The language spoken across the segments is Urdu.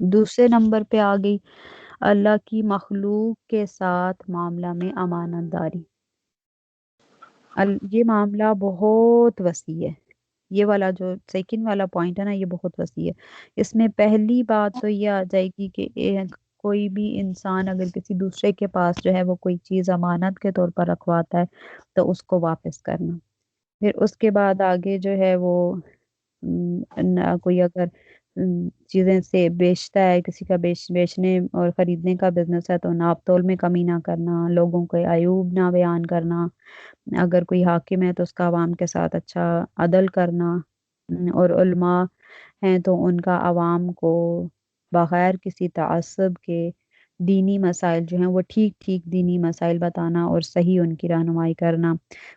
دوسرے نمبر پہ آ گئی اللہ کی مخلوق کے ساتھ معاملہ میں امانت داری۔ یہ معاملہ بہت وسیع ہے، یہ والا جو سیکنڈ والا پوائنٹ ہے نا، یہ بہت وسیع ہے۔ اس میں پہلی بات تو یہ آ جائے گی کہ کوئی بھی انسان اگر کسی دوسرے کے پاس جو ہے وہ کوئی چیز امانت کے طور پر رکھواتا ہے تو اس کو واپس کرنا۔ پھر اس کے بعد آگے جو ہے وہ کوئی اگر چیزیں سے بیچتا ہے، کسی کا بیچنے اور خریدنے کا بزنس ہے تو ناپ تول میں کمی نہ کرنا، لوگوں کے عیوب نہ بیان کرنا، اگر کوئی حاکم ہے تو اس کا عوام کے ساتھ اچھا عدل کرنا، اور علماء ہیں تو ان کا عوام کو بغیر کسی تعصب کے دینی مسائل جو ہیں وہ ٹھیک ٹھیک دینی مسائل بتانا اور صحیح ان کی رہنمائی کرنا،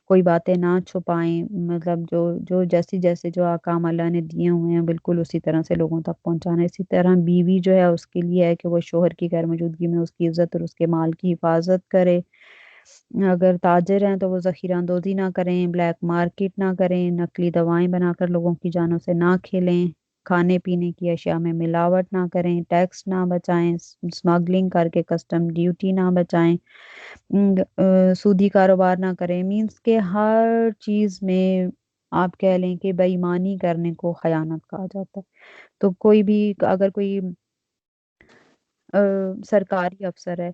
کوئی باتیں نہ چھپائیں، مطلب جو جیسے جو احکام اللہ نے دیے ہوئے ہیں بالکل اسی طرح سے لوگوں تک پہنچانا۔ اسی طرح بیوی جو ہے اس کے لیے ہے کہ وہ شوہر کی غیر موجودگی میں اس کی عزت اور اس کے مال کی حفاظت کرے۔ اگر تاجر ہیں تو وہ ذخیرہ اندوزی نہ کریں، بلیک مارکیٹ نہ کریں، نقلی دوائیں بنا کر لوگوں کی جانوں سے نہ کھیلیں، کھانے پینے کی اشیاء میں ملاوٹ نہ کریں، ٹیکس نہ بچائیں، سمگلنگ کر کے کسٹم ڈیوٹی نہ بچائیں، سودی کاروبار نہ کریں، مینس کہ ہر چیز میں آپ کہہ لیں کہ بے ایمانی کرنے کو خیانت کہا جاتا ہے۔ تو کوئی بھی اگر کوئی سرکاری افسر ہے،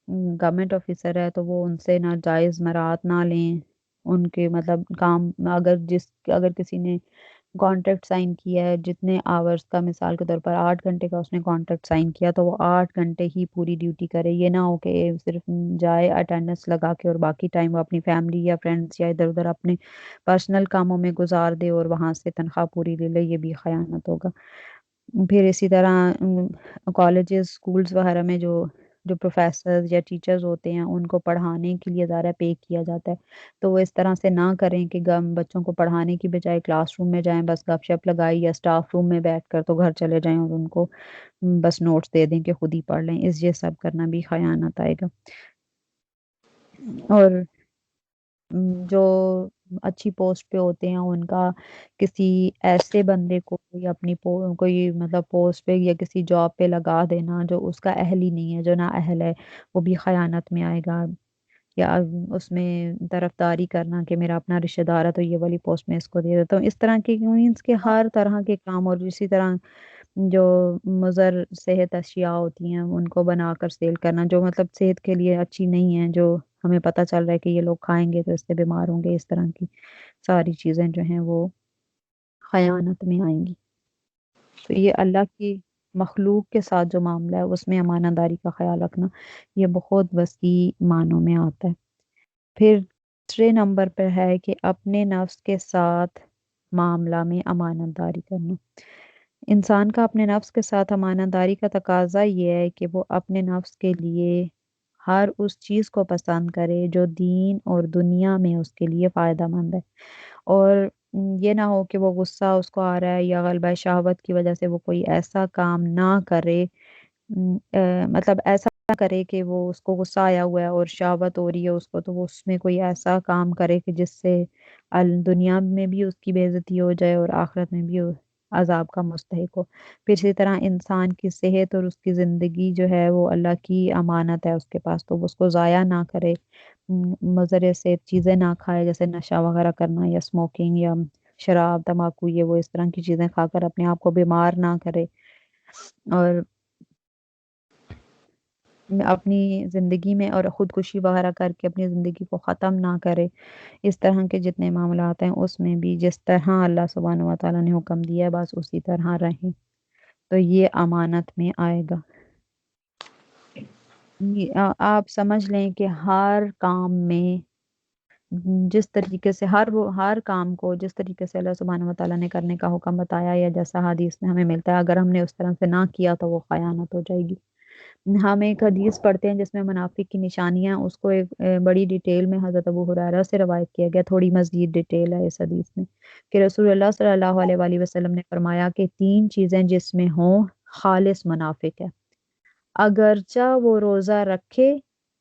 گورنمنٹ آفیسر ہے، تو وہ ان سے ناجائز مراعات نہ لیں، ان کے مطلب کام اگر کسی نے کانٹریکٹ سائن کیا ہے جتنے آورز کا، مثال کے طور پر 8 گھنٹے کا اس نے کانٹریکٹ سائن کیا تو وہ 8 گھنٹے ہی پوری ڈیوٹی کرے، یہ نہ ہو کہ صرف جائے اٹینڈنس لگا کے اور باقی ٹائم وہ اپنی فیملی یا فرینڈس یا ادھر ادھر اپنے پرسنل کاموں میں گزار دے اور وہاں سے تنخواہ پوری لے لے، یہ بھی خیانت ہوگا۔ پھر اسی طرح کالجز اسکولز وغیرہ میں جو پروفیسرز یا ٹیچرز ہوتے ہیں ان کو پڑھانے کے لیے زیادہ پے کیا جاتا ہے، تو وہ اس طرح سے نہ کریں کہ بچوں کو پڑھانے کی بجائے کلاس روم میں جائیں، بس گپ شپ لگائی یا اسٹاف روم میں بیٹھ کر تو گھر چلے جائیں اور ان کو بس نوٹس دے دیں کہ خود ہی پڑھ لیں، یہ سب کرنا بھی خیانت آئے گا۔ اور جو اچھی پوسٹ پہ ہوتے ہیں ان کا کسی ایسے بندے کو کوئی اپنی کوئی مطلب پوسٹ پہ یا کسی جاب پہ لگا دینا جو اس کا اہل ہی نہیں ہے، جو نہ اہل ہے، وہ بھی خیانت میں آئے گا۔ یا اس میں طرفداری کرنا کہ میرا اپنا رشتہ دار ہے تو یہ والی پوسٹ میں اس کو دے دیتا ہوں، اس طرح کے مینس کے ہر طرح کے کام، اور اسی طرح جو مضر صحت اشیاء ہوتی ہیں ان کو بنا کر سیل کرنا جو مطلب صحت کے لیے اچھی نہیں ہیں، جو ہمیں پتہ چل رہا ہے کہ یہ لوگ کھائیں گے تو اس سے بیمار ہوں گے، اس طرح کی ساری چیزیں جو ہیں وہ خیانت میں آئیں گی۔ تو یہ اللہ کی مخلوق کے ساتھ جو معاملہ ہے اس میں امانت داری کا خیال رکھنا یہ بہت وسیع معنوں میں آتا ہے۔ پھر دوسرے نمبر پر ہے کہ اپنے نفس کے ساتھ معاملہ میں امانت داری کرنا۔ انسان کا اپنے نفس کے ساتھ امانت داری کا تقاضا یہ ہے کہ وہ اپنے نفس کے لیے ہر اس چیز کو پسند کرے جو دین اور دنیا میں اس کے لیے فائدہ مند ہے، اور یہ نہ ہو کہ وہ غصہ اس کو آ رہا ہے یا غلبہ شہوت کی وجہ سے وہ کوئی ایسا کام نہ کرے، مطلب ایسا نہ کرے کہ وہ اس کو غصہ آیا ہوا ہے اور شہوت ہو رہی ہے اس کو، تو وہ اس میں کوئی ایسا کام کرے کہ جس سے دنیا میں بھی اس کی بے عزتی ہو جائے اور آخرت میں بھی عذاب کا مستحق ہو۔ پھر اسی طرح انسان کی صحت اور اس کی زندگی جو ہے وہ اللہ کی امانت ہے اس کے پاس، تو وہ اس کو ضائع نہ کرے، مضر سے چیزیں نہ کھائے جیسے نشہ وغیرہ کرنا یا اسموکنگ یا شراب تمباکو، یہ وہ اس طرح کی چیزیں کھا کر اپنے آپ کو بیمار نہ کرے، اور اپنی زندگی میں اور خودکشی وغیرہ کر کے اپنی زندگی کو ختم نہ کرے۔ اس طرح کے جتنے معاملات ہیں اس میں بھی جس طرح اللہ سبحانہ و تعالیٰ نے حکم دیا ہے بس اسی طرح رہیں، تو یہ امانت میں آئے گا۔ آپ سمجھ لیں کہ ہر کام میں جس طریقے سے ہر کام کو جس طریقے سے اللہ سبحانہ و تعالیٰ نے کرنے کا حکم بتایا یا جیسا حدیث میں ہمیں ملتا ہے، اگر ہم نے اس طرح سے نہ کیا تو وہ خیانت ہو جائے گی۔ ہم ایک حدیث پڑھتے ہیں جس میں منافق کی نشانیاں، اس کو ایک بڑی ڈیٹیل میں حضرت ابو ہریرہ سے روایت کیا گیا، تھوڑی مزید ڈیٹیل ہے اس حدیث میں کہ رسول اللہ صلی اللہ علیہ وآلہ وسلم نے فرمایا کہ 3 چیزیں جس میں ہوں خالص منافق ہے، اگرچہ وہ روزہ رکھے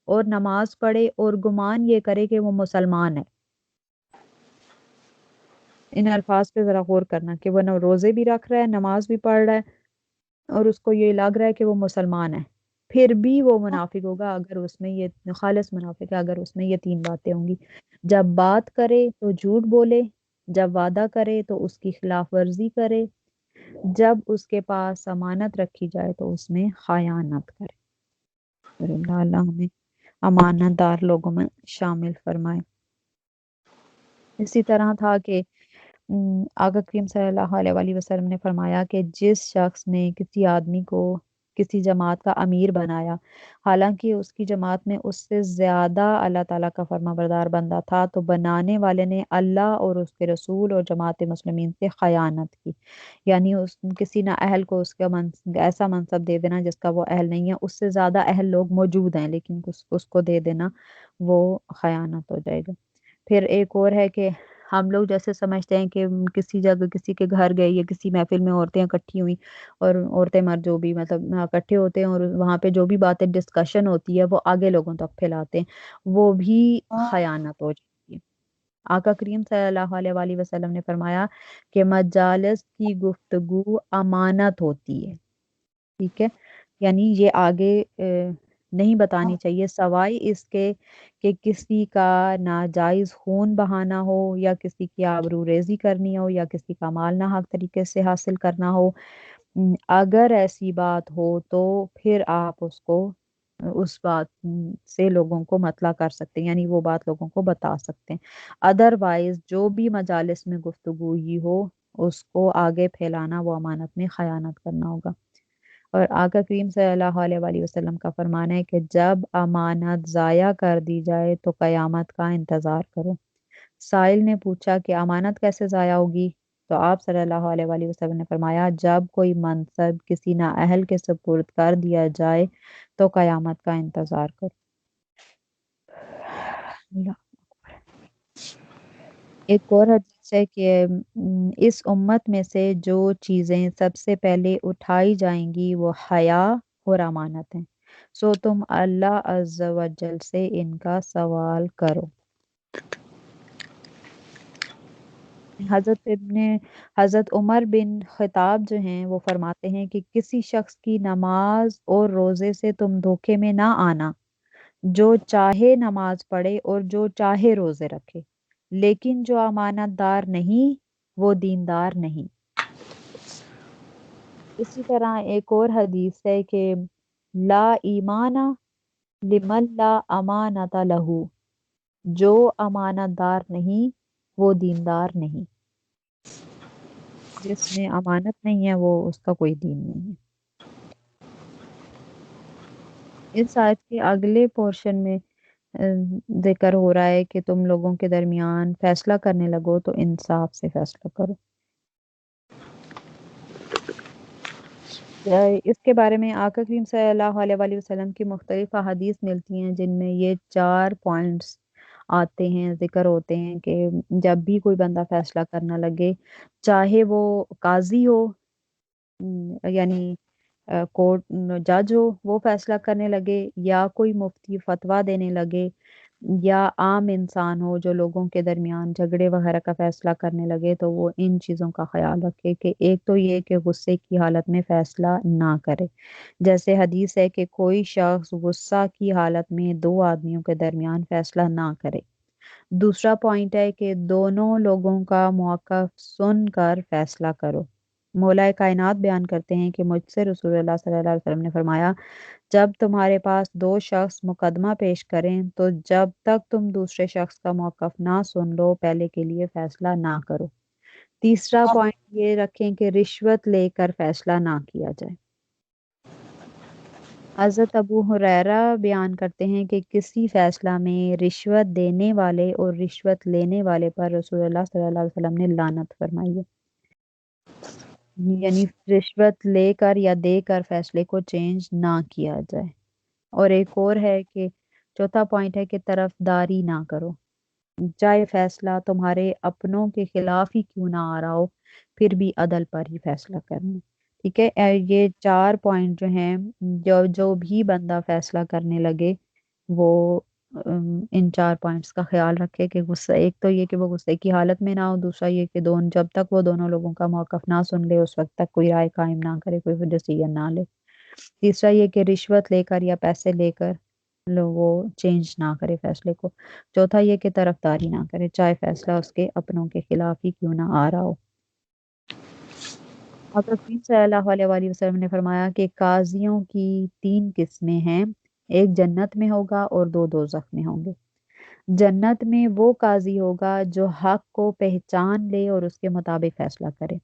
اور نماز پڑھے اور گمان یہ کرے کہ وہ مسلمان ہے۔ ان الفاظ پہ ذرا غور کرنا کہ وہ روزے بھی رکھ رہا ہے، نماز بھی پڑھ رہا ہے اور اس کو یہ لگ رہا ہے کہ وہ مسلمان ہے، پھر بھی وہ منافق ہوگا اگر اس میں یہ خالص منافق ہے اگر اس میں یہ تین باتیں ہوں گی۔ جب بات کرے تو جھوٹ بولے، جب وعدہ کرے تو اس کی خلاف ورزی کرے، جب اس کے پاس امانت رکھی جائے تو اس میں خیانت کرے۔ اور اللہ ہمیں امانت دار لوگوں میں شامل فرمائے۔ اسی طرح تھا کہ آقا کریم صلی اللہ علیہ وآلہ وسلم نے فرمایا کہ جس شخص نے کسی آدمی کو کسی جماعت کا امیر بنایا، حالانکہ اس کی جماعت میں اس سے زیادہ اللہ تعالیٰ کا فرما بردار بندہ تھا، تو بنانے والے نے اللہ اور اس کے رسول اور جماعت مسلمین سے خیانت کی، یعنی کسی نااہل کو اس کا ایسا منصب دے دینا جس کا وہ اہل نہیں ہے، اس سے زیادہ اہل لوگ موجود ہیں لیکن اس کو دے دینا، وہ خیانت ہو جائے گا۔ پھر ایک اور ہے کہ ہم لوگ جیسے سمجھتے ہیں کہ کسی جگہ کسی کے گھر گئے یا کسی محفل میں عورتیں اکٹھی ہوئی اور عورتیں مرد جو بھی مطلب اکٹھے ہوتے ہیں اور وہاں پہ جو بھی باتیں ڈسکشن ہوتی ہے وہ آگے لوگوں تک پھیلاتے ہیں، وہ بھی خیانت ہو جاتی ہے۔ آقا کریم صلی اللہ علیہ وآلہ وسلم نے فرمایا کہ مجالس کی گفتگو امانت ہوتی ہے، ٹھیک ہے، یعنی یہ آگے نہیں بتانی چاہیے سوائے اس کے کہ کسی کا ناجائز خون بہانا ہو یا کسی کی آبرو ریزی کرنی ہو یا کسی کا مال ناحق طریقے سے حاصل کرنا ہو۔ اگر ایسی بات ہو تو پھر آپ اس کو اس بات سے لوگوں کو مطلع کر سکتے ہیں، یعنی وہ بات لوگوں کو بتا سکتے ہیں۔ ادروائز جو بھی مجالس میں گفتگو ہی ہو اس کو آگے پھیلانا وہ امانت میں خیانت کرنا ہوگا۔ اور آقا کریم صلی اللہ علیہ وآلہ وسلم کا فرمان ہے کہ جب امانت ضائع کر دی جائے تو قیامت کا انتظار کرو۔ سائل نے پوچھا کہ امانت کیسے ضائع ہوگی؟ تو آپ صلی اللہ علیہ وآلہ وسلم نے فرمایا جب کوئی منصب کسی نااہل کے سپرد کر دیا جائے تو قیامت کا انتظار کرو۔ اللہ، ایک اور حدیث ہے کہ اس امت میں سے جو چیزیں سب سے پہلے اٹھائی جائیں گی وہ حیا اور امانت ہیں، سو تم اللہ عز و جل سے ان کا سوال کرو۔ حضرت عمر بن خطاب جو ہیں وہ فرماتے ہیں کہ کسی شخص کی نماز اور روزے سے تم دھوکے میں نہ آنا، جو چاہے نماز پڑھے اور جو چاہے روزے رکھے، لیکن جو امانت دار نہیں وہ دیندار نہیں۔ اسی طرح ایک اور حدیث ہے کہ لا ایمان لمن لا امانت لہو، جو امانت دار نہیں وہ دیندار نہیں، جس میں امانت نہیں ہے وہ اس کا کوئی دین نہیں ہے۔ اس آیت کے اگلے پورشن میں ذکر ہو رہا ہے کہ تم لوگوں کے درمیان فیصلہ کرنے لگو تو انصاف سے فیصلہ کرو۔ اس کے بارے میں آقا کریم صلی اللہ علیہ وآلہ وسلم کی مختلف احادیث ملتی ہیں جن میں یہ 4 پوائنٹس آتے ہیں، ذکر ہوتے ہیں کہ جب بھی کوئی بندہ فیصلہ کرنا لگے، چاہے وہ قاضی ہو یعنی کورٹ جج ہو وہ فیصلہ کرنے لگے، یا کوئی مفتی فتویٰ دینے لگے، یا عام انسان ہو جو لوگوں کے درمیان جھگڑے وغیرہ کا فیصلہ کرنے لگے، تو وہ ان چیزوں کا خیال رکھے کہ ایک تو یہ کہ غصے کی حالت میں فیصلہ نہ کرے، جیسے حدیث ہے کہ کوئی شخص غصہ کی حالت میں 2 آدمیوں کے درمیان فیصلہ نہ کرے۔ دوسرا پوائنٹ ہے کہ دونوں لوگوں کا موقف سن کر فیصلہ کرو۔ مولا کائنات بیان کرتے ہیں کہ مجھ سے رسول اللہ صلی اللہ علیہ وسلم نے فرمایا جب تمہارے پاس 2 شخص مقدمہ پیش کریں تو جب تک تم دوسرے شخص کا موقف نہ سن لو پہلے کے لیے فیصلہ نہ کرو۔ تیسرا پوائنٹ یہ رکھیں کہ رشوت لے کر فیصلہ نہ کیا جائے۔ حضرت ابو ہریرہ بیان کرتے ہیں کہ کسی فیصلہ میں رشوت دینے والے اور رشوت لینے والے پر رسول اللہ صلی اللہ علیہ وسلم نے لعنت فرمائی ہے، یعنی رشوت لے کر یا دے کر فیصلے کو چینج نہ کیا جائے۔ اور ایک اور ہے کہ چوتھا پوائنٹ ہے کہ طرف داری نہ کرو، چاہے فیصلہ تمہارے اپنوں کے خلاف ہی کیوں نہ آ رہا ہو پھر بھی عدل پر ہی فیصلہ کرنا، ٹھیک ہے۔ یہ 4 پوائنٹ جو ہیں جو بھی بندہ فیصلہ کرنے لگے وہ ان 4 پوائنٹس کا خیال رکھے کہ غصہ، ایک تو یہ کہ وہ غصے کی حالت میں نہ ہو، دوسرا یہ کہ جب تک وہ دونوں لوگوں کا موقف نہ سن لے اس وقت تک کوئی رائے قائم نہ کرے، کوئی ڈیسیژن نہ لے۔ تیسرا یہ کہ رشوت لے کر یا پیسے لے کر وہ چینج نہ کرے فیصلے کو۔ چوتھا یہ کہ طرفداری نہ کرے، چاہے فیصلہ اس کے اپنوں کے خلاف ہی کیوں نہ آ رہا ہو۔ حضرت کریم صلی اللہ علیہ وآلہ وسلم نے فرمایا کہ قاضیوں کی 3 قسمیں ہیں، ایک جنت میں ہوگا اور دو دوزخ میں ہوں گے۔ جنت میں وہ قاضی ہوگا جو حق کو پہچان لے اور اس کے مطابق فیصلہ کرے،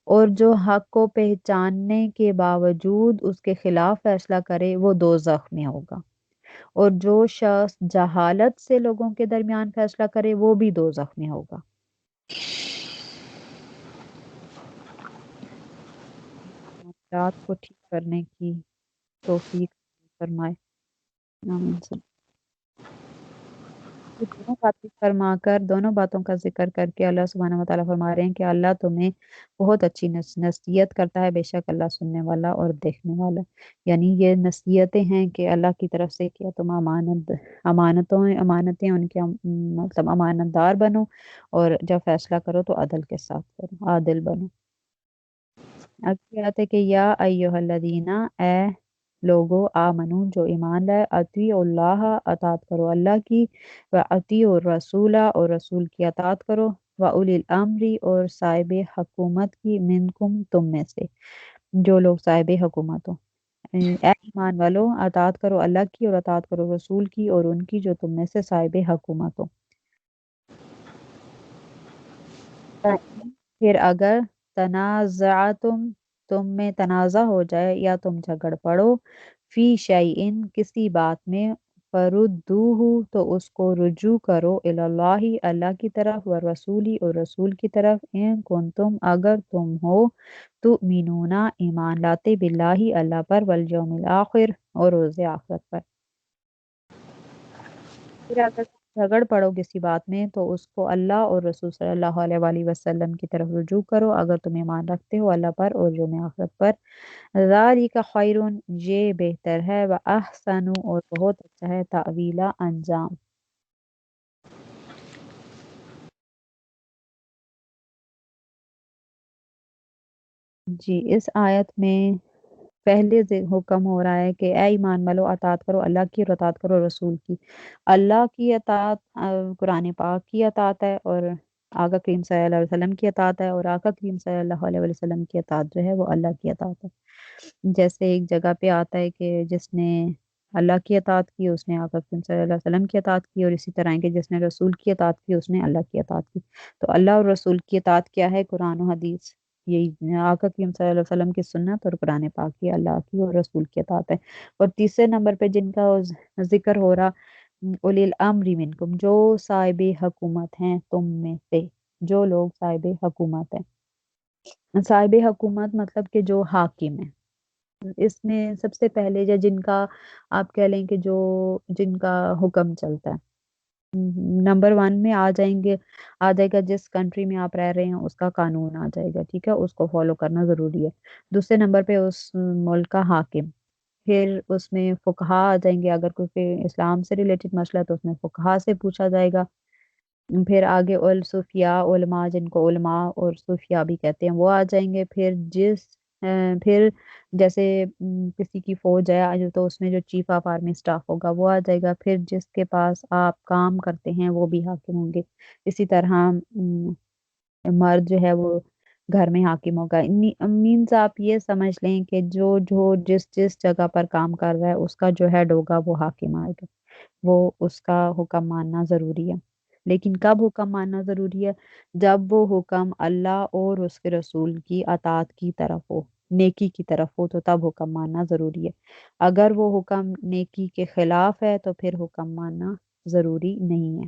اور جو حق کو پہچاننے کے باوجود اس کے خلاف فیصلہ کرے وہ دوزخ میں ہوگا، اور جو شخص جہالت سے لوگوں کے درمیان فیصلہ کرے وہ بھی دوزخ میں ہوگا۔ معاملات کو ٹھیک کرنے کی توفیق فرمائے، آمین۔ دونوں باتوں کا ذکر کر کے اللہ سبحانہ و تعالیٰ فرما رہے ہیں کہ اللہ تمہیں بہت اچھی نصیحت کرتا ہے، بے شک اللہ سننے والا اور دیکھنے والا۔ یعنی یہ نصیحتیں ہیں کہ اللہ کی طرف سے کیا تم امانتیں ان کے مطلب امانت دار بنو، اور جب فیصلہ کرو تو عدل کے ساتھ کرو، عادل بنو۔ اب کیا ہے کہ یا ایھا الذین، اے لوگو، آمنو، جو ایمان لائے، اطیعوا اللہ، اطاعت کرو اللہ کی، واطیعوا الرسول، اور رسول کی اطاعت کرو، واولی الامر، اور صاحب حکومت کی، منکم، تم میں سے، جو لوگ صاحب حکومت ہو۔ اے ایمان والو، اطاعت کرو اللہ کی اور اطاعت کرو رسول کی اور ان کی جو تم میں سے صاحب حکومت ہو۔ پھر اگر تنازعتم، تم میں تنازع ہو جائے یا تم جھگڑ پڑو، فی شیئن، کسی بات میں، فردوہ، تو اس کو رجوع کرو، اللہ، اللہ کی طرف، والرسول، اور رسول کی طرف، ان کنتم، اگر تم ہو، تؤمنون، ایمان لاتے، باللہ، اللہ پر، والیوم الآخر، اور روز آخرت پر۔ پھر اگر جھگڑ پڑو کسی بات میں تو اس کو اللہ اور رسول صلی اللہ علیہ وآلہ وسلم کی طرف رجوع کرو، اگر تم ایمان رکھتے ہو اللہ پر اور یوم آخرت پر۔ ذالک خیر، یہ بہتر ہے، واحسن، اور بہت اچھا ہے، تأویلا، انجام۔ جی، اس آیت میں پہلے سے حکم ہو رہا ہے کہ اے ایمان والو، اطاعت کرو اللہ کی اور اطاعت کرو رسول کی۔ اللہ کی اطاعت قرآن پاک کی اطاعت ہے، اور آقا کریم صلی اللہ علیہ وسلم کی اطاعت ہے، اور آقا کریم صلی اللہ علیہ وسلم کی اطاعت جو ہے وہ اللہ کی اطاعت ہے۔ جیسے ایک جگہ پہ آتا ہے کہ جس نے اللہ کی اطاعت کی اس نے آقا کریم صلی اللہ علیہ وسلم کی اطاعت کی، اور اسی طرح ہے کہ جس نے رسول کی اطاعت کی اس نے اللہ کی اطاعت کی۔ تو اللہ اور رسول کی اطاعت کیا ہے؟ قرآن و حدیث، یہی آقا کریم صلی اللہ علیہ وسلم کی سنت اور قرآن پاک کی، اللہ کی اور رسول کی اطاعت ہے۔ اور تیسرے نمبر پہ جن کا ذکر ہو رہا، اولی الامر منکم، جو صاحب حکومت ہیں تم میں سے، جو لوگ صاحب حکومت ہیں۔ صاحب حکومت مطلب کہ جو حاکم ہیں، اس میں سب سے پہلے یا جن کا آپ کہہ لیں کہ جن کا حکم چلتا ہے، نمبر 1 میں آ جائے گا جس کنٹری میں آپ رہ رہے ہیں اس کا قانون آ جائے گا، ٹھیک ہے، اس کو فالو کرنا ضروری ہے۔ دوسرے نمبر پہ اس ملک کا حاکم، پھر اس میں فقہا آ جائیں گے، اگر کوئی اسلام سے ریلیٹڈ مسئلہ ہے تو اس میں فقہا سے پوچھا جائے گا۔ پھر آگے صوفیاء، علماء، جن کو علماء اور صوفیاء بھی کہتے ہیں، وہ آ جائیں گے۔ پھر جیسے کسی کی فوج ہے جو، تو اس میں جو چیف آف آرمی سٹاف ہوگا وہ آ جائے گا۔ پھر جس کے پاس آپ کام کرتے ہیں وہ بھی حاکم ہوں گے۔ اسی طرح مرد جو ہے وہ گھر میں حاکم ہوگا۔ مینز آپ یہ سمجھ لیں کہ جو جس جگہ پر کام کر رہا ہے اس کا جو ہیڈ ہوگا وہ حاکم آئے گا، وہ اس کا حکم ماننا ضروری ہے۔ لیکن کب حکم ماننا ضروری ہے؟ جب وہ حکم اللہ اور اس کے رسول کی اطاعت کی طرف ہو، نیکی کی طرف ہو، تو تب حکم ماننا ضروری ہے۔ اگر وہ حکم نیکی کے خلاف ہے تو پھر حکم ماننا ضروری نہیں ہے۔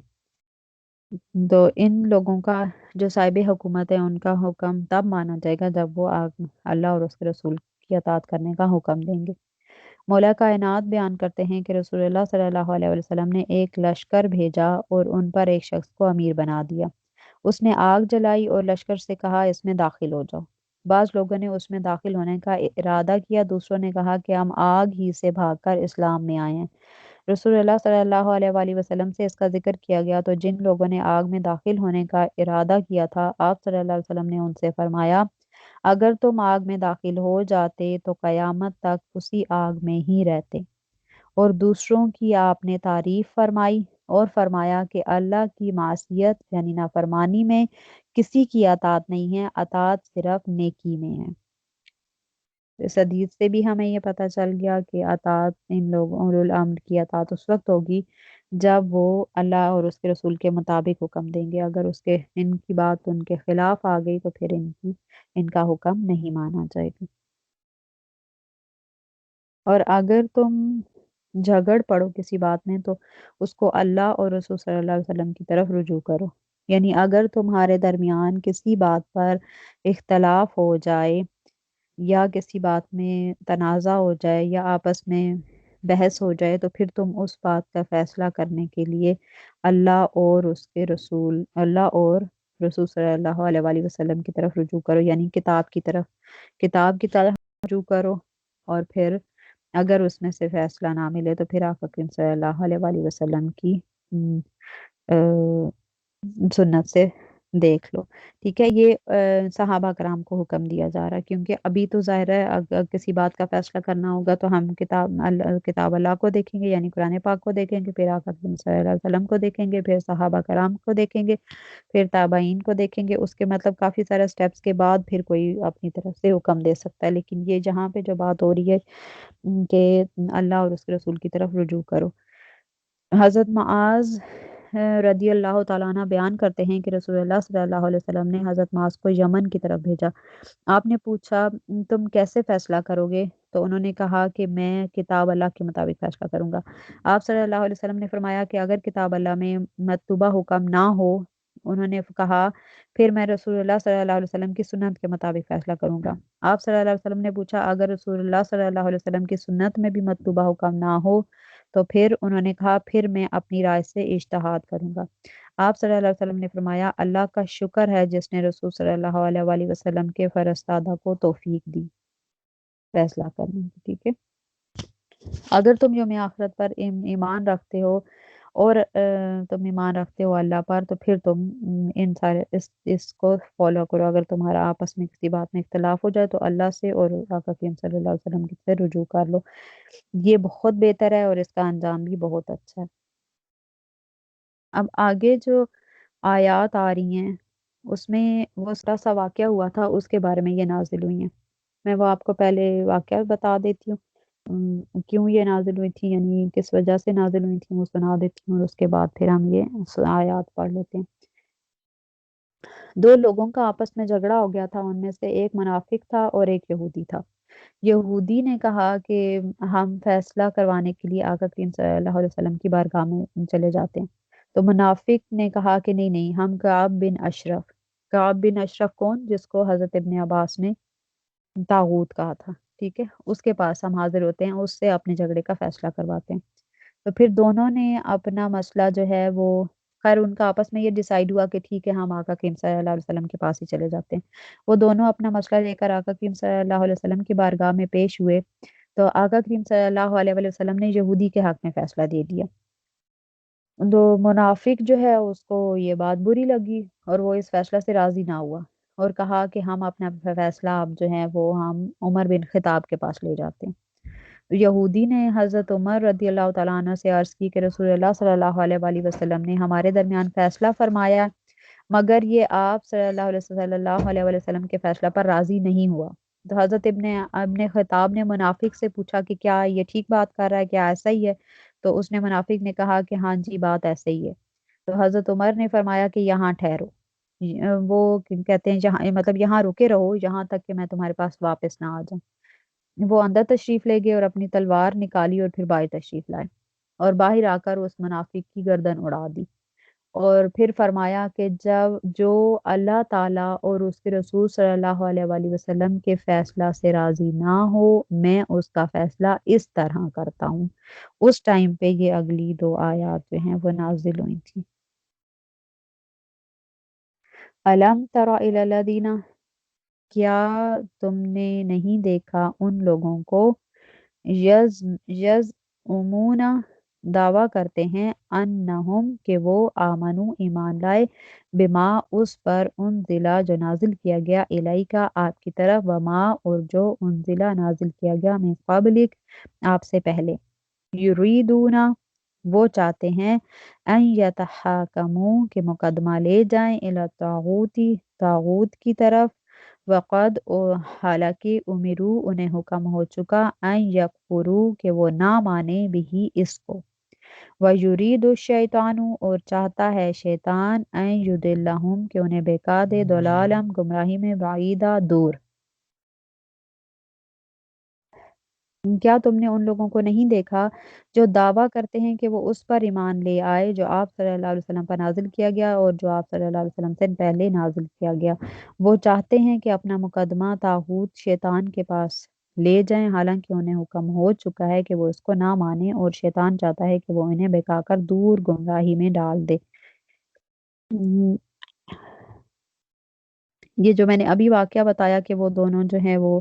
تو ان لوگوں کا جو صاحب حکومت ہے ان کا حکم تب مانا جائے گا جب وہ اللہ اور اس کے رسول کی اطاعت کرنے کا حکم دیں گے۔ مولا کائنات بیان کرتے ہیں کہ رسول اللہ صلی اللہ علیہ وسلم نے ایک لشکر بھیجا اور ان پر ایک شخص کو امیر بنا دیا۔ اس نے آگ جلائی اور لشکر سے کہا اس میں داخل ہو جاؤ۔ بعض لوگوں نے اس میں داخل ہونے کا ارادہ کیا، دوسروں نے کہا کہ ہم آگ ہی سے بھاگ کر اسلام میں آئے ہیں۔ رسول اللہ صلی اللہ علیہ وآلہ وسلم سے اس کا ذکر کیا گیا تو جن لوگوں نے آگ میں داخل ہونے کا ارادہ کیا تھا آپ صلی اللہ علیہ وسلم نے ان سے فرمایا اگر تم آگ میں داخل ہو جاتے تو قیامت تک اسی آگ میں ہی رہتے، اور دوسروں کی آپ نے تعریف فرمائی اور فرمایا کہ اللہ کی معصیت یعنی نافرمانی میں کسی کی اطاعت نہیں ہے، اطاعت صرف نیکی میں ہے۔ اس حدیث سے بھی ہمیں یہ پتہ چل گیا کہ اطاعت ان لوگوں اولو الامر کی اطاعت اس وقت ہوگی جب وہ اللہ اور اس کے رسول کے مطابق حکم دیں گے، اگر ان کی بات ان کے خلاف آ گئی تو پھر ان کا حکم نہیں مانا جائے گا۔ اور اگر تم جھگڑ پڑو کسی بات میں تو اس کو اللہ اور رسول صلی اللہ علیہ وسلم کی طرف رجوع کرو، یعنی اگر تمہارے درمیان کسی بات پر اختلاف ہو جائے یا کسی بات میں تنازع ہو جائے یا آپس میں بحث ہو جائے تو پھر تم اس بات کا فیصلہ کرنے کے لیے اللہ اور رسول صلی اللہ علیہ وآلہ وسلم کی طرف رجوع کرو، یعنی کتاب کی طرف رجوع کرو، اور پھر اگر اس میں سے فیصلہ نہ ملے تو پھر آپ اکرم صلی اللہ علیہ وآلہ وسلم کی سنت سے دیکھ لو۔ ٹھیک ہے، یہ صحابہ کرام کو حکم دیا جا رہا ہے، کیونکہ ابھی تو ظاہر ہے اگر کسی بات کا فیصلہ کرنا ہوگا تو ہم کتاب اللہ کو دیکھیں گے، یعنی قرآن پاک کو دیکھیں گے، پھر آقا صلی اللہ علیہ وسلم کو دیکھیں گے، پھر صحابہ کرام کو دیکھیں گے، پھر تابعین کو دیکھیں گے، اس کے مطلب کافی سارے سٹیپس کے بعد پھر کوئی اپنی طرف سے حکم دے سکتا ہے، لیکن یہ جہاں پہ جو بات ہو رہی ہے کہ اللہ اور اس کے رسول کی طرف رجوع کرو۔ حضرت معاذ رضی اللہ تعالیٰ عنہ بیان کرتے ہیں کہ رسول اللہ صلی اللہ علیہ وسلم نے حضرت معاذ کو یمن کی طرف بھیجا۔ آپ نے پوچھا تم کیسے فیصلہ کرو گے؟ تو انہوں نے کہا کہ میں کتاب اللہ کے مطابق فیصلہ کروں گا۔ آپ صلی اللہ علیہ وسلم نے فرمایا کہ اگر کتاب اللہ میں مکتوبہ حکم نہ ہو، انہوں نے کہا پھر میں رسول اللہ صلی اللہ علیہ وسلم کی سنت کے مطابق فیصلہ کروں گا۔ آپ صلی اللہ علیہ وسلم نے پوچھا اگر رسول اللہ صلی اللہ علیہ وسلم کی سنت میں بھی مکتوبہ حکم نہ ہو تو پھر انہوں نے کہا پھر میں اپنی رائے سے اجتہاد کروں گا۔ آپ صلی اللہ علیہ وسلم نے فرمایا اللہ کا شکر ہے جس نے رسول صلی اللہ علیہ وآلہ وسلم کے فرستادہ کو توفیق دی فیصلہ کرنے کی۔ ٹھیک ہے، اگر تم یوم آخرت پر ایمان رکھتے ہو اور تم ایمان رکھتے ہو اللہ پر تو پھر تم ان سارے اس کو فالو کرو، اگر تمہارا آپس میں کسی بات میں اختلاف ہو جائے تو اللہ سے اور آقا کریم صلی اللہ علیہ وسلم کی سے رجوع کر لو، یہ بہت بہتر ہے اور اس کا انجام بھی بہت اچھا ہے۔ اب آگے جو آیات آ رہی ہیں اس میں وہ سا واقعہ ہوا تھا اس کے بارے میں یہ نازل ہوئی ہیں، میں وہ آپ کو پہلے واقعہ بتا دیتی ہوں، کیوں یہ نازل ہوئی تھی، یعنی کس وجہ سے نازل ہوئی تھی وہ سنا دیتی ہوں، اور اس کے بعد پھر ہم یہ آیات پڑھ لیتے ہیں۔ دو لوگوں کا آپس میں جھگڑا ہو گیا تھا، ان میں سے ایک منافق تھا اور ایک یہودی تھا۔ یہودی نے کہا کہ ہم فیصلہ کروانے کے لیے آقا کریم صلی اللہ علیہ وسلم کی بارگاہ میں چلے جاتے ہیں، تو منافق نے کہا کہ نہیں نہیں، ہم کعب بن اشرف کون، جس کو حضرت ابن عباس نے طاغوت کہا تھا، ٹھیک ہے، اس کے پاس ہم حاضر ہوتے ہیں، اس سے اپنے جھگڑے کا فیصلہ کرواتے ہیں۔ تو پھر دونوں نے اپنا مسئلہ جو ہے وہ، خیر ان کا آپس میں یہ ڈیسائیڈ ہوا کہ ٹھیک ہے ہم آقا کریم صلی اللہ علیہ وسلم کے پاس ہی چلے جاتے ہیں۔ وہ دونوں اپنا مسئلہ لے کر آقا کریم صلی اللہ علیہ وسلم کی بارگاہ میں پیش ہوئے، تو آقا کریم صلی اللہ علیہ وسلم نے یہودی کے حق میں فیصلہ دے دیا۔ تو منافق جو ہے اس کو یہ بات بری لگی اور وہ اس فیصلہ سے راضی نہ ہوا اور کہا کہ ہم اپنا فیصلہ اب جو ہے وہ ہم عمر بن خطاب کے پاس لے جاتے ہیں۔ تو یہودی نے حضرت عمر رضی اللہ تعالیٰ عنہ سے عرض کی کہ رسول اللہ صلی اللہ علیہ وآلہ وسلم نے ہمارے درمیان فیصلہ فرمایا مگر یہ آپ صلی اللہ علیہ وسلم کے فیصلہ پر راضی نہیں ہوا۔ تو حضرت ابن خطاب نے منافق سے پوچھا کہ کیا یہ ٹھیک بات کر رہا ہے، کیا ایسا ہی ہے؟ تو اس نے منافق نے کہا کہ ہاں جی بات ایسے ہی ہے۔ تو حضرت عمر نے فرمایا کہ یہاں ٹھہرو، وہ کہتے ہیں جہاں مطلب یہاں رکے رہو یہاں تک کہ میں تمہارے پاس واپس نہ آ جاؤں۔ وہ اندر تشریف لے گئے اور اپنی تلوار نکالی اور پھر باہر تشریف لائے اور باہر آ کر اس منافق کی گردن اڑا دی، اور پھر فرمایا کہ جب جو اللہ تعالیٰ اور اس کے رسول صلی اللہ علیہ وآلہ وسلم کے فیصلہ سے راضی نہ ہو میں اس کا فیصلہ اس طرح کرتا ہوں۔ اس ٹائم پہ یہ اگلی دو آیات جو ہیں وہ نازل ہوئی تھی۔ الم تر الی الذین، کیا تم نے نہیں دیکھا ان لوگوں کو، یز امونا دعویٰ کرتے ہیں انہم کہ وہ آمنو ایمان لائے بما اس پر انزلہ جو نازل کیا گیا الیکا آپ کی طرف وما اور جو انزلہ نازل کیا گیا من قبلک آپ سے پہلے یریدونا وہ چاہتے ہیں ان یتحاکموا کہ مقدمہ لے جائیں الی الطاغوتی طاغوت کی طرف وقد حالانکہ امرو انہیں حکم ہو چکا ان یکفروا کہ وہ نہ مانے بھی اس کو وَيُرِيدُ الشَّيْطَانُ اور چاہتا ہے شیطان ان یضلہم کہ انہیں بہکا دے ضلالًا گمراہی میں بعیدہ دور کیا تم نے ان لوگوں کو نہیں دیکھا جو دعویٰ کرتے ہیں کہ وہ اس پر ایمان لے آئے جو آپ صلی اللہ علیہ وسلم پر نازل کیا گیا اور جو آپ صلی اللہ علیہ وسلم سے پہلے نازل کیا گیا وہ چاہتے ہیں کہ اپنا مقدمہ طاغوت شیطان کے پاس لے جائیں حالانکہ انہیں حکم ہو چکا ہے کہ وہ اس کو نہ مانیں اور شیطان چاہتا ہے کہ وہ انہیں بہکا کر دور گمراہی میں ڈال دے یہ جو میں نے ابھی واقعہ بتایا کہ وہ دونوں جو ہیں وہ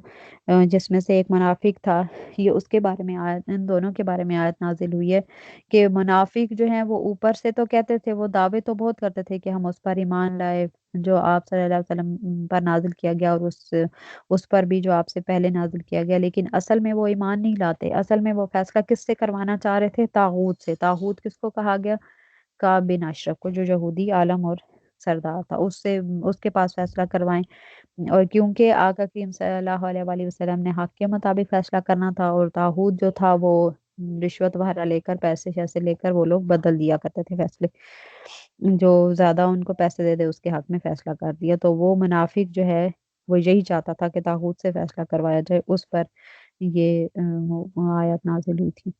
جس میں سے ایک منافق تھا یہ اس کے بارے میں آیت ان دونوں کے بارے میں آیت نازل ہوئی ہے کہ منافق جو ہیں وہ اوپر سے تو کہتے تھے وہ دعوے تو بہت کرتے تھے کہ ہم اس پر ایمان لائے جو آپ صلی اللہ علیہ وسلم پر نازل کیا گیا اور اس پر بھی جو آپ سے پہلے نازل کیا گیا لیکن اصل میں وہ ایمان نہیں لاتے اصل میں وہ فیصلہ کس سے کروانا چاہ رہے تھے طاغوت سے طاغوت کس کو کہا گیا کعب بن اشرف کو جو یہودی عالم اور سردار تھا اس سے اس کے پاس فیصلہ کروائیں اور کیونکہ آقا کریم صلی اللہ علیہ وآلہ وسلم نے حق کے مطابق فیصلہ کرنا تھا اور طاغوت جو تھا وہ رشوت وغیرہ لے کر پیسے شیسے لے کر وہ لوگ بدل دیا کرتے تھے فیصلے جو زیادہ ان کو پیسے دے دے اس کے حق میں فیصلہ کر دیا تو وہ منافق جو ہے وہ یہی چاہتا تھا کہ طاغوت سے فیصلہ کروایا جائے اس پر یہ آیت نازل ہوئی تھی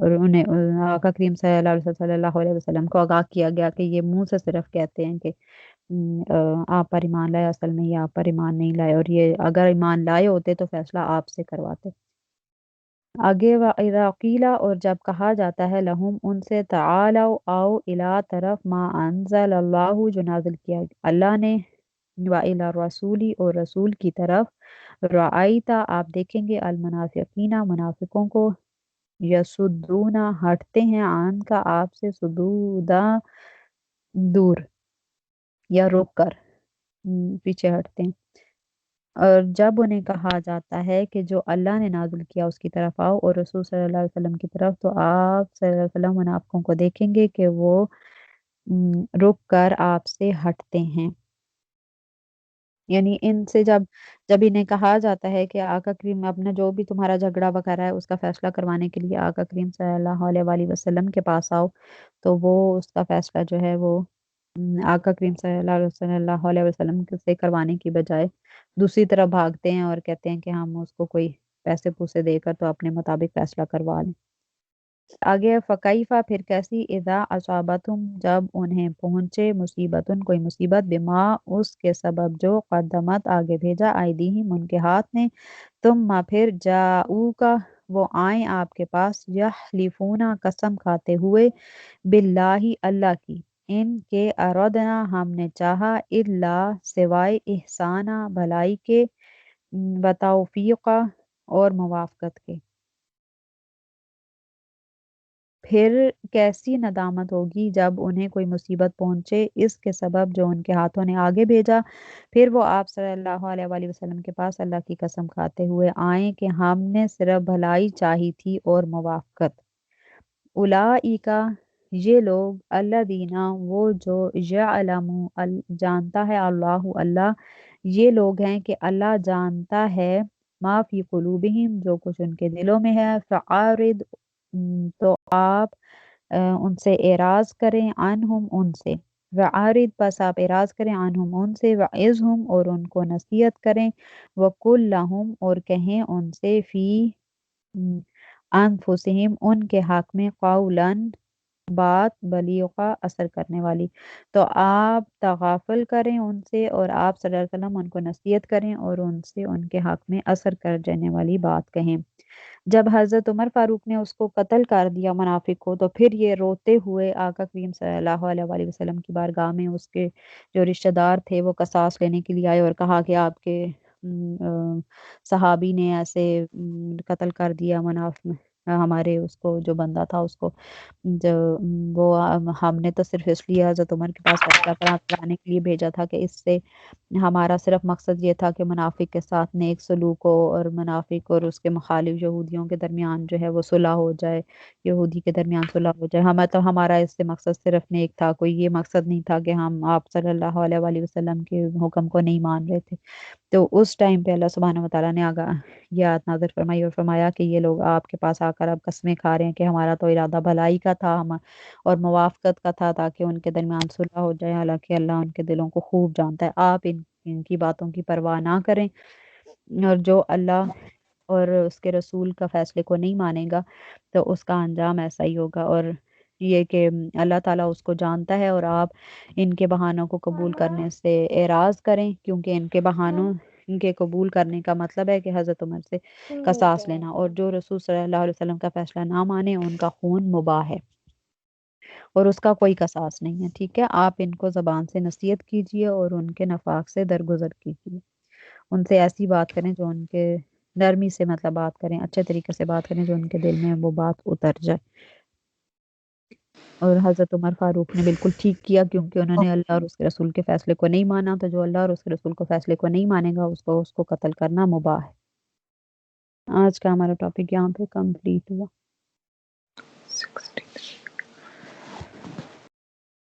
اور انہیں آقا کریم صلی اللہ علیہ وسلم کو آگاہ کیا گیا کہ یہ منہ سے صرف کہتے ہیں کہ آپ پر ایمان لائے اصل میں یہ آپ پر ایمان نہیں لائے اور یہ اگر ایمان لائے ہوتے تو فیصلہ آپ سے کرواتے آگے وَإِذَا قِيلَ اور جب کہا جاتا ہے لہم ان سے تعالوا آؤ الی طرف ما انزل اللہ جو نازل کیا اللہ نے وَإِلَى الرَّسُولِ اور رسول کی طرف رأیتا آپ دیکھیں گے المنافقین منافقوں کو یسدون ہٹتے ہیں عن کا آپ سے صدودا دور یا رک کر پیچھے ہٹتے ہیں اور جب انہیں کہا جاتا ہے کہ جو اللہ نے نازل کیا اس کی طرف آؤ اور رسول صلی اللہ علیہ وسلم کی طرف تو آپ صلی اللہ علیہ وسلم منافقوں کو دیکھیں گے کہ وہ رک کر آپ سے ہٹتے ہیں یعنی ان سے جب جب انہیں کہا جاتا ہے کہ آقا کریم اپنا جو بھی تمہارا جھگڑا وغیرہ ہے اس کا فیصلہ کروانے کے لیے آقا کریم صلی اللہ علیہ وآلہ وسلم کے پاس آؤ تو وہ اس کا فیصلہ جو ہے وہ آقا کریم صلی اللہ علیہ وسلم سے کروانے کی بجائے دوسری طرف بھاگتے ہیں اور کہتے ہیں کہ ہم اس کو کوئی پیسے پوسے دے کر تو اپنے مطابق فیصلہ کروا لیں آگے فکیفا پھر کیسی اذا اصابتہم جب انہیں پہنچے مصیبتن کوئی مصیبت بما اس کے سبب جو قدمت آگے بھیجا ایدیہم ان کے ہاتھ نے ثم پھر جاؤکا وہ آئیں آپ کے پاس یحلفون قسم کھاتے ہوئے باللہ اللہ کی ان کے اردنا ہم نے چاہا الا سوائے احسانہ بھلائی کے وتوفیقہ اور موافقت کے پھر کیسی ندامت ہوگی جب انہیں کوئی مصیبت پہنچے اس کے سبب جو ان کے ہاتھوں نے آگے بھیجا پھر وہ آپ صلی اللہ علیہ وآلہ وسلم کے پاس اللہ کی قسم کھاتے ہوئے آئیں کہ ہم نے صرف بھلائی چاہی تھی اور موافقت اولئک یہ لوگ الذین وہ جو یعلم جانتا ہے اللہ یہ لوگ ہیں کہ اللہ جانتا ہے ما فی قلوبہم جو کچھ ان کے دلوں میں ہے فعارض تو آپ ان سے اعراض کریں عنہم ان سے وعارض پس آپ اعراض کریں عنہم ان سے وعظہم اور ان کو نصیحت کریں وقل لہم اور کہیں ان سے فی انفسہم ان کے حق میں قولاً بات بلیغا اثر کرنے والی تو آپ تغافل کریں ان سے اور آپ صلی اللہ علیہ وسلم ان کو نصیحت کریں اور ان سے ان کے حق میں اثر کر جانے والی بات کہیں جب حضرت عمر فاروق نے اس کو قتل کر دیا منافق کو تو پھر یہ روتے ہوئے آقا کریم صلی اللہ علیہ وآلہ وسلم کی بارگاہ میں اس کے جو رشتہ دار تھے وہ قصاص لینے کے لیے آئے اور کہا کہ آپ کے صحابی نے ایسے قتل کر دیا ہمارے اس کو جو بندہ تھا اس کو جو وہ ہم نے تو صرف اس لیے حضرت عمر کے پاس فیصلہ کرانے کے لیے بھیجا تھا کہ اس سے ہمارا صرف مقصد یہ تھا کہ منافق کے ساتھ نیک سلوک ہو، اور منافق اور اس کے مخالف یہودیوں کے درمیان جو ہے وہ صلح ہو جائے، یہودی کے درمیان صلح ہو جائے. ہمیں تو ہمارا اس سے مقصد صرف نیک تھا، کوئی یہ مقصد نہیں تھا کہ ہم آپ صلی اللہ علیہ وآلہ وسلم کے حکم کو نہیں مان رہے تھے. تو اس ٹائم پہ اللہ سبحانہ وتعالیٰ نے یہ آیت نازل فرمائی اور فرمایا کہ یہ لوگ آپ کے پاس آ کر اب قسمیں کھا رہے ہیں کہ ہمارا تو ارادہ بھلائی کا تھا ہم اور موافقت کا تھا تاکہ ان کے درمیان صلح ہو جائے، حالانکہ اللہ ان کے دلوں کو خوب جانتا ہے. آپ ان کی باتوں کی پرواہ نہ کریں، اور جو اللہ اور اس کے رسول کا فیصلے کو نہیں مانے گا تو اس کا انجام ایسا ہی ہوگا. اور یہ کہ اللہ تعالیٰ اس کو جانتا ہے، اور آپ ان کے بہانوں کو قبول کرنے سے اعراض کریں، کیونکہ ان کے قبول کرنے کا مطلب ہے کہ حضرت عمر سے قصاص لینا، اور جو رسول صلی اللہ علیہ وسلم کا فیصلہ نہ مانے ان کا خون مباح ہے اور اس کا کوئی قصاص نہیں ہے. ٹھیک ہے، آپ ان کو زبان سے نصیحت کیجیے اور ان کے نفاق سے درگزر کیجیے. ان سے ایسی بات کریں جو ان کے نرمی سے مطلب بات کریں، اچھے طریقے سے بات کریں جو ان کے دل میں وہ بات اتر جائے. اور حضرت عمر فاروق نے بالکل ٹھیک کیا، کیونکہ انہوں نے اللہ اور اس کے رسول کے فیصلے کو نہیں مانا، تو جو اللہ اور اس کے رسول کو فیصلے کو نہیں مانے گا اس کو قتل کرنا مباح ہے. آج کا ہمارا ٹاپک یہاں پہ کمپلیٹ ہوا.